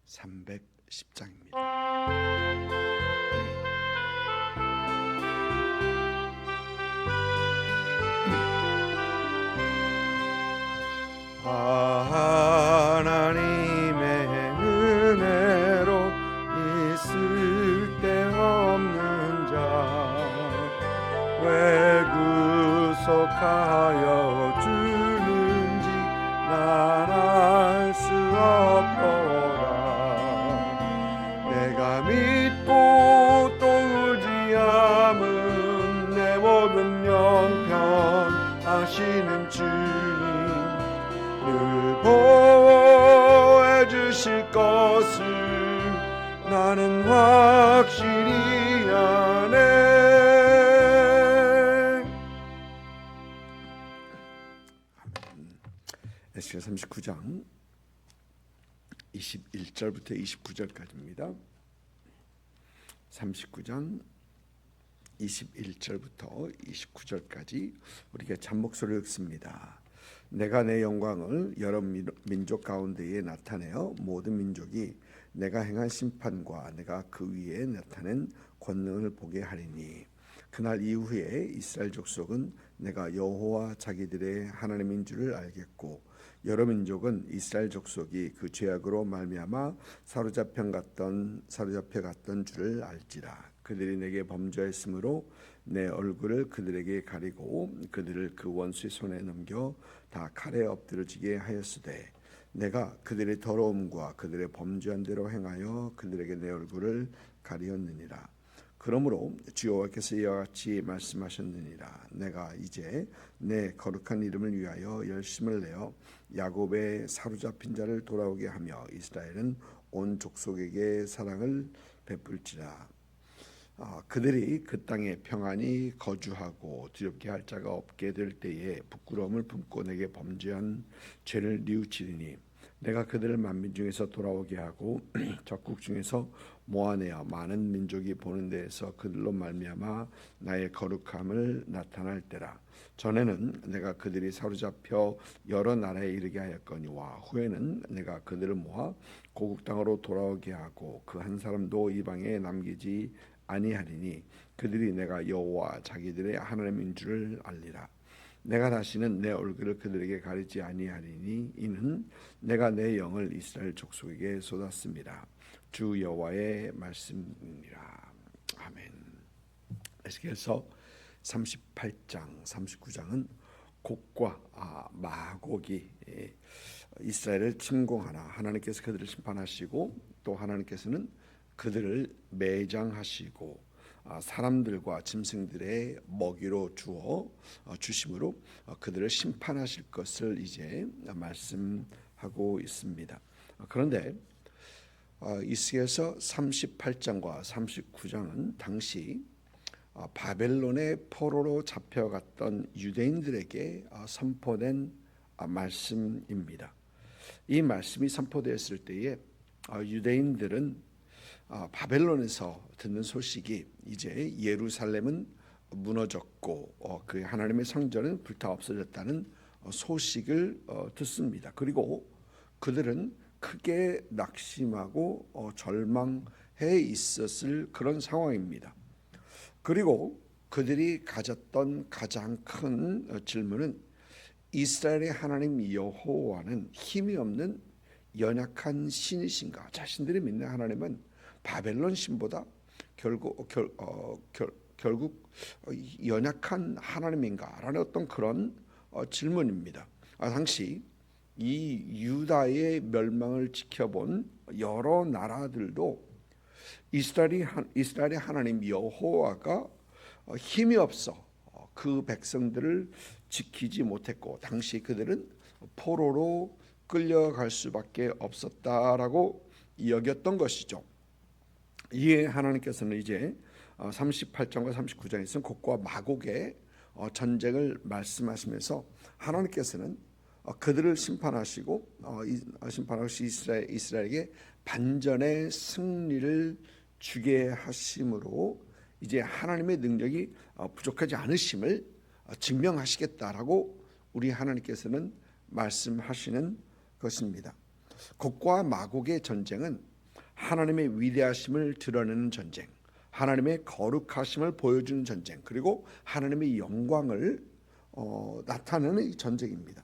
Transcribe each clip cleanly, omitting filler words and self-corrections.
310장입니다. 하나님의 은혜로 있을 데 없는 자 왜 구속하여 주는지 난 알 수 없도다. 내가 믿고 또 의지함은 내 모든 형편하시는 주님 늘 보호해 주실 것을 나는 확실히 아네. 에스겔 39장 21절부터 29절까지입니다. 39장 21절부터 29절까지 우리가 잠목소리를 읽습니다. 내가 내 영광을 여러 민족 가운데에 나타내어 모든 민족이 내가 행한 심판과 내가 그 위에 나타낸 권능을 보게 하리니 그날 이후에 이스라엘 족속은 내가 여호와 자기들의 하나님인 줄을 알겠고 여러 민족은 이스라엘 족속이 그 죄악으로 말미암아 사로잡혀 갔던 줄을 알지라. 그들이 내게 범죄했으므로 내 얼굴을 그들에게 가리고 그들을 그 원수의 손에 넘겨 다 칼에 엎드러지게 하였으되 내가 그들의 더러움과 그들의 범죄한 대로 행하여 그들에게 내 얼굴을 가리었느니라. 그러므로 주 여호와께서 이와 같이 말씀하셨느니라. 내가 이제 내 거룩한 이름을 위하여 열심을 내어 야곱의 사로잡힌 자를 돌아오게 하며 이스라엘은 온 족속에게 사랑을 베풀지라. 그들이 그 땅에 평안히 거주하고 두렵게 할 자가 없게 될 때에 부끄러움을 품고 내게 범죄한 죄를 뉘우치리니 내가 그들을 만민 중에서 돌아오게 하고 적국 중에서 모아내어 많은 민족이 보는 데에서 그들로 말미암아 나의 거룩함을 나타날 때라. 전에는 내가 그들이 사로잡혀 여러 나라에 이르게 하였거니와 후에는 내가 그들을 모아 고국 땅으로 돌아오게 하고 그 한 사람도 이방에 남기지 아니하리니 그들이 내가 여호와 자기들의 하나님인 줄을 알리라. 내가 다시는 내 얼굴을 그들에게 가리지 아니하리니 이는 내가 내 영을 이스라엘 족속에게 쏟았습니다. 주 여호와의 말씀이라. 아멘. 에스겔서 38장 39장은 곡과 마곡이 이스라엘을 침공하나 하나님께서 그들을 심판하시고 또 하나님께서는 그들을 매장하시고 사람들과 짐승들의 먹이로 주심으로 그들을 심판하실 것을 이제 말씀하고 있습니다. 그런데 이스야서 38장과 39장은 당시 바벨론의 포로로 잡혀갔던 유대인들에게 선포된 말씀입니다. 이 말씀이 선포되었을 때에 유대인들은 바벨론에서 듣는 소식이 이제 예루살렘은 무너졌고 그 하나님의 성전은 불타 없어졌다는 소식을 듣습니다. 그리고 그들은 크게 낙심하고 절망해 있었을 그런 상황입니다. 그리고 그들이 가졌던 가장 큰 질문은 이스라엘의 하나님 여호와는 힘이 없는 연약한 신이신가? 자신들이 믿는 하나님은 바벨론 신보다 결국 연약한 하나님인가라는 어떤 그런 질문입니다. 당시 이 유다의 멸망을 지켜본 여러 나라들도 이스라엘의 하나님 여호와가 힘이 없어 그 백성들을 지키지 못했고 당시 그들은 포로로 끌려갈 수밖에 없었다라고 여겼던 것이죠. 이에 하나님께서는 이제 38장과 39장에서는 곡과 마곡의 전쟁을 말씀하시면서 하나님께서는 그들을 심판하시고 이스라엘에게 반전의 승리를 주게 하심으로 이제 하나님의 능력이 부족하지 않으심을 증명하시겠다라고 우리 하나님께서는 말씀하시는 것입니다. 곡과 마곡의 전쟁은 하나님의 위대하심을 드러내는 전쟁, 하나님의 거룩하심을 보여주는 전쟁, 그리고 하나님의 영광을 나타내는 이 전쟁입니다.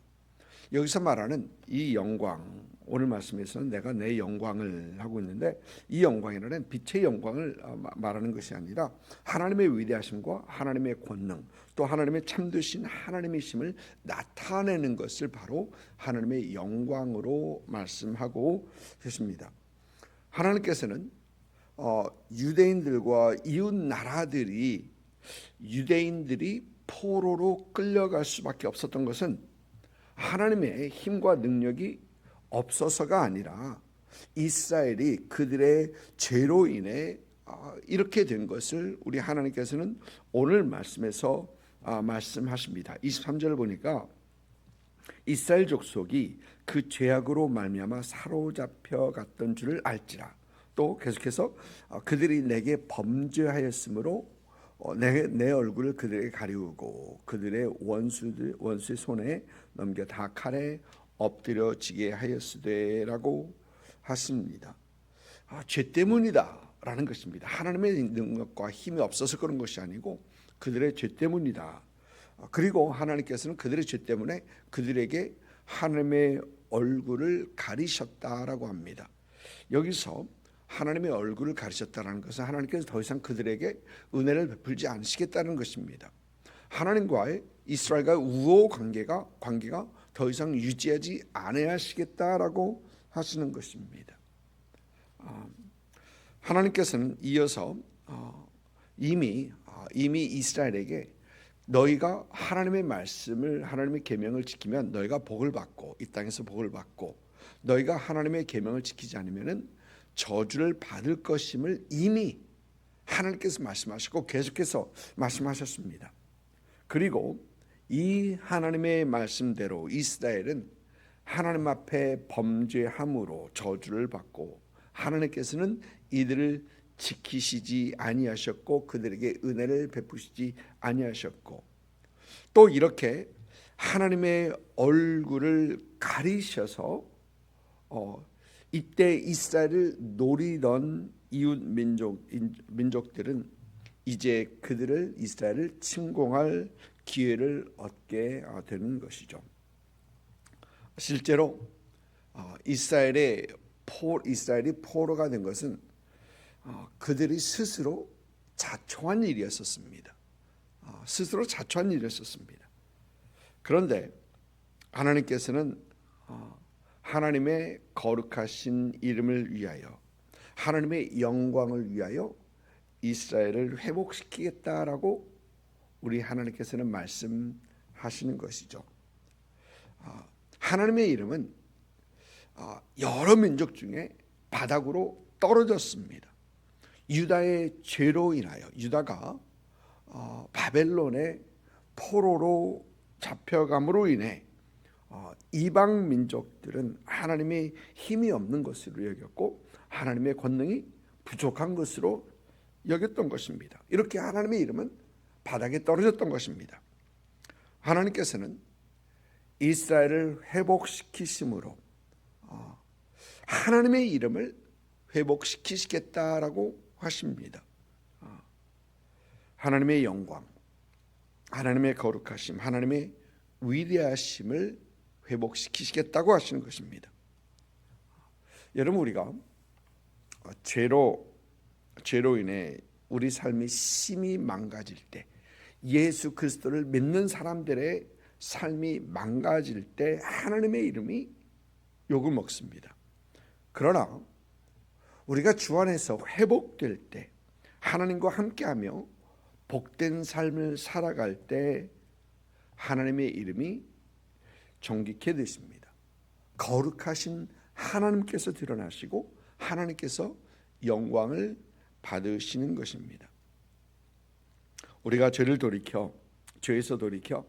여기서 말하는 이 영광, 오늘 말씀에서는 내가 내 영광을 하고 있는데, 이 영광이라는 빛의 영광을 말하는 것이 아니라 하나님의 위대하심과 하나님의 권능, 또 하나님의 참되신 하나님이심을 나타내는 것을 바로 하나님의 영광으로 말씀하고 계십니다. 하나님께서는 유대인들과 이웃 나라들이 유대인들이 포로로 끌려갈 수밖에 없었던 것은 하나님의 힘과 능력이 없어서가 아니라 이스라엘이 그들의 죄로 인해 이렇게 된 것을 우리 하나님께서는 오늘 말씀에서 말씀하십니다. 23절을 보니까 이스라엘 족속이 그 죄악으로 말미암아 사로잡혀 갔던 줄을 알지라. 또 계속해서 그들이 내게 범죄하였으므로 내 얼굴을 그들에게 가리우고 그들의 원수의 손에 넘겨 다 칼에 엎드려지게 하였으되라고 하십니다. 죄 때문이다라는 것입니다. 하나님의 능력과 힘이 없어서 그런 것이 아니고 그들의 죄 때문이다. 그리고 하나님께서는 그들의 죄 때문에 그들에게 하나님의 얼굴을 가리셨다라고 합니다. 여기서 하나님의 얼굴을 가리셨다는 것은 하나님께서 더 이상 그들에게 은혜를 베풀지 않으시겠다는 것입니다. 하나님과의 이스라엘과의 우호 관계가 더 이상 유지하지 않아야 하시겠다라고 하시는 것입니다. 하나님께서는 이어서 이미 이스라엘에게 너희가 하나님의 말씀을, 하나님의 계명을 지키면 너희가 복을 받고 이 땅에서 복을 받고, 너희가 하나님의 계명을 지키지 않으면은 저주를 받을 것임을 이미 하나님께서 말씀하시고 계속해서 말씀하셨습니다. 그리고 이 하나님의 말씀대로 이스라엘은 하나님 앞에 범죄함으로 저주를 받고, 하나님께서는 이들을 지키시지 아니하셨고 그들에게 은혜를 베푸시지 아니하셨고, 또 이렇게 하나님의 얼굴을 가리셔서 이때 이스라엘을 노리던 이웃 민족들은 이제 이스라엘을 침공할 기회를 얻게 되는 것이죠. 실제로 이스라엘이 포로가 된 것은 그들이 스스로 자초한 일이었습니다. 그런데 하나님께서는 하나님의 거룩하신 이름을 위하여, 하나님의 영광을 위하여 이스라엘을 회복시키겠다라고 우리 하나님께서는 말씀하시는 것이죠. 하나님의 이름은 여러 민족 중에 바닥으로 떨어졌습니다. 유다의 죄로 인하여, 유다가 바벨론의 포로로 잡혀감으로 인해 이방 민족들은 하나님의 힘이 없는 것으로 여겼고 하나님의 권능이 부족한 것으로 여겼던 것입니다. 이렇게 하나님의 이름은 바닥에 떨어졌던 것입니다. 하나님께서는 이스라엘을 회복시키심으로 하나님의 이름을 회복시키시겠다라고 하십니다. 하나님의 영광, 하나님의 거룩하심, 하나님의 위대하심을 회복시키시겠다고 하시는 것입니다. 여러분, 우리가 죄로 인해 우리 삶이 심히 망가질 때, 예수 그리스도를 믿는 사람들의 삶이 망가질 때 하나님의 이름이 욕을 먹습니다. 그러나 우리가 주 안에서 회복될 때, 하나님과 함께하며 복된 삶을 살아갈 때 하나님의 이름이 존귀케 되십니다. 거룩하신 하나님께서 드러나시고 하나님께서 영광을 받으시는 것입니다. 우리가 죄에서 돌이켜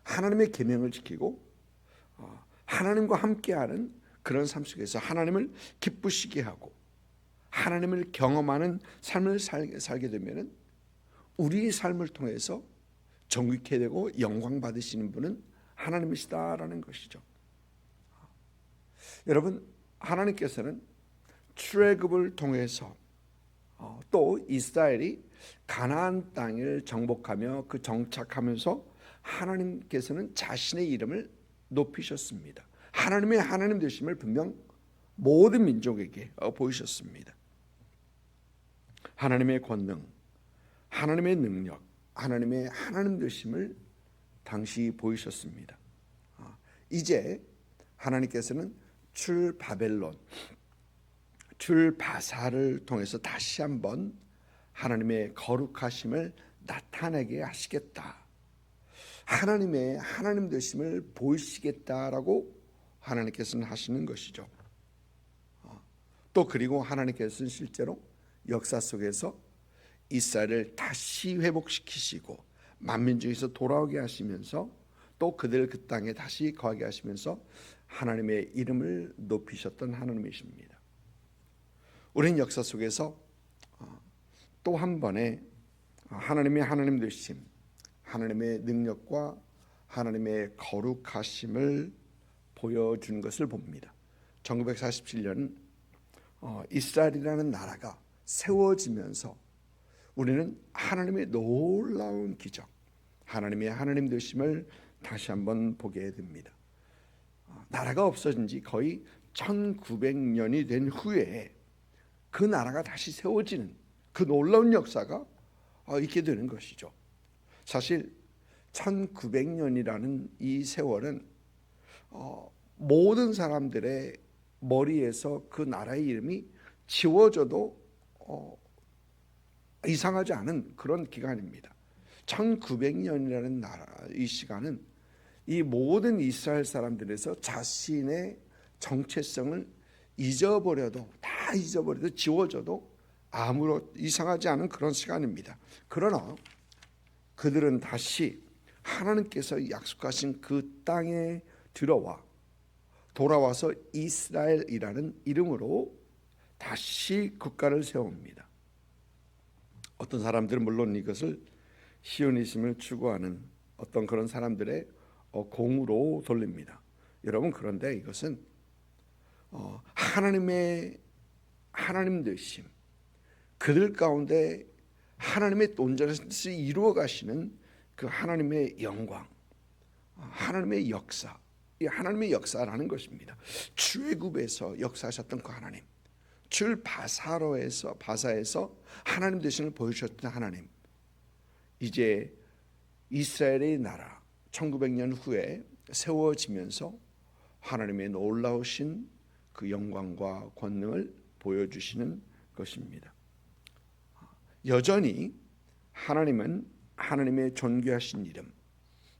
하나님의 계명을 지키고 하나님과 함께하는 그런 삶 속에서 하나님을 기쁘시게 하고 하나님을 경험하는 삶을 살게 되면 우리의 삶을 통해서 존귀케 되고 영광 받으시는 분은 하나님이시다라는 것이죠. 여러분, 하나님께서는 출애굽을 통해서 또 이스라엘이 가나안 땅을 정복하며 그 정착하면서 하나님께서는 자신의 이름을 높이셨습니다. 하나님의 하나님 되심을 분명 모든 민족에게 보이셨습니다. 하나님의 권능, 하나님의 능력, 하나님의 하나님 되심을 당시 보이셨습니다. 이제 하나님께서는 출바벨론, 출바사를 통해서 다시 한번 하나님의 거룩하심을 나타내게 하시겠다. 하나님의 하나님 되심을 보이시겠다라고 하나님께서는 하시는 것이죠. 또 그리고 하나님께서는 실제로 역사 속에서 이스라엘을 다시 회복시키시고 만민중에서 돌아오게 하시면서 또 그들 그 땅에 다시 거하게 하시면서 하나님의 이름을 높이셨던 하나님이십니다. 우리는 역사 속에서 또 한 번의 하나님의 하나님 되심, 하나님의 능력과 하나님의 거룩하심을 보여준 것을 봅니다. 1947년 이스라엘이라는 나라가 세워지면서 우리는 하나님의 놀라운 기적, 하나님의 하나님 되심을 다시 한번 보게 됩니다. 나라가 없어진 지 거의 1900년이 된 후에 그 나라가 다시 세워지는 그 놀라운 역사가 있게 되는 것이죠. 사실 1900년이라는 이 세월은 모든 사람들의 머리에서 그 나라의 이름이 지워져도 이상하지 않은 그런 기간입니다. 1900년이라는 나라, 이 시간은 이 모든 이스라엘 사람들에서 자신의 정체성을 잊어버려도 다 잊어버려도 지워져도 아무런 이상하지 않은 그런 시간입니다. 그러나 그들은 다시 하나님께서 약속하신 그 땅에 돌아와서 이스라엘이라는 이름으로 다시 국가를 세웁니다. 어떤 사람들은 물론 이것을 시오니즘을 추구하는 어떤 그런 사람들의 공으로 돌립니다. 여러분, 그런데 이것은 하나님의 하나님 되심, 그들 가운데 하나님의 온전히 이루어 가시는 그 하나님의 영광, 하나님의 역사, 이 하나님의 역사라는 것입니다. 출애굽에서 역사하셨던 그 하나님, 출바사에서 하나님 되심을 보여주셨던 하나님, 이제 이스라엘의 나라 1900년 후에 세워지면서 하나님의 놀라우신 그 영광과 권능을 보여주시는 것입니다. 여전히 하나님은 하나님의 존귀하신 이름,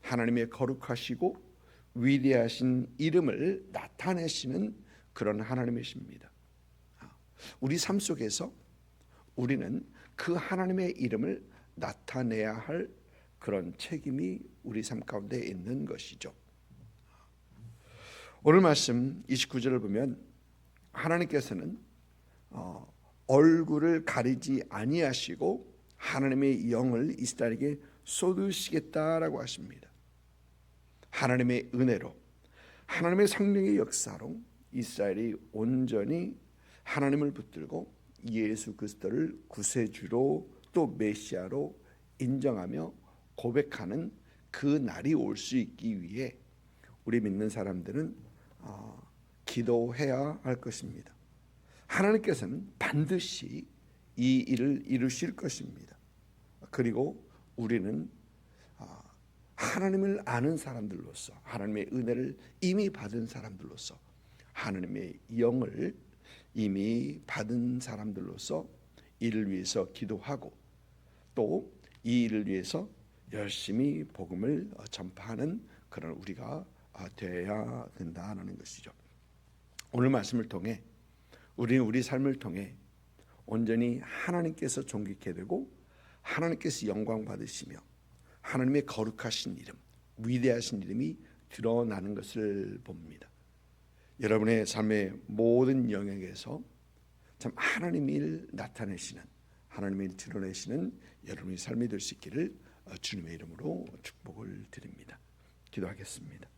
하나님의 거룩하시고 위대하신 이름을 나타내시는 그런 하나님이십니다. 우리 삶 속에서 우리는 그 하나님의 이름을 나타내야 할 그런 책임이 우리 삶 가운데 있는 것이죠. 오늘 말씀 29절을 보면 하나님께서는 얼굴을 가리지 아니하시고 하나님의 영을 이스라엘에게 쏟으시겠다라고 하십니다. 하나님의 은혜로, 하나님의 성령의 역사로 이스라엘이 온전히 하나님을 붙들고 예수 그리스도를 구세주로 또 메시아로 인정하며 고백하는 그 날이 올 수 있기 위해 우리 믿는 사람들은 기도해야 할 것입니다. 하나님께서는 반드시 이 일을 이루실 것입니다. 그리고 우리는 하나님을 아는 사람들로서, 하나님의 은혜를 이미 받은 사람들로서, 하나님의 영을 이미 받은 사람들로서 이를 위해서 기도하고 또 이 일을 위해서 열심히 복음을 전파하는 그런 우리가 되어야 된다는 것이죠. 오늘 말씀을 통해 우리는 우리 삶을 통해 온전히 하나님께서 존귀케 되고 하나님께서 영광 받으시며 하나님의 거룩하신 이름, 위대하신 이름이 드러나는 것을 봅니다. 여러분의 삶의 모든 영역에서 참 하나님을 나타내시는, 하나님을 드러내시는 여러분의 삶이 될 수 있기를 주님의 이름으로 축복을 드립니다. 기도하겠습니다.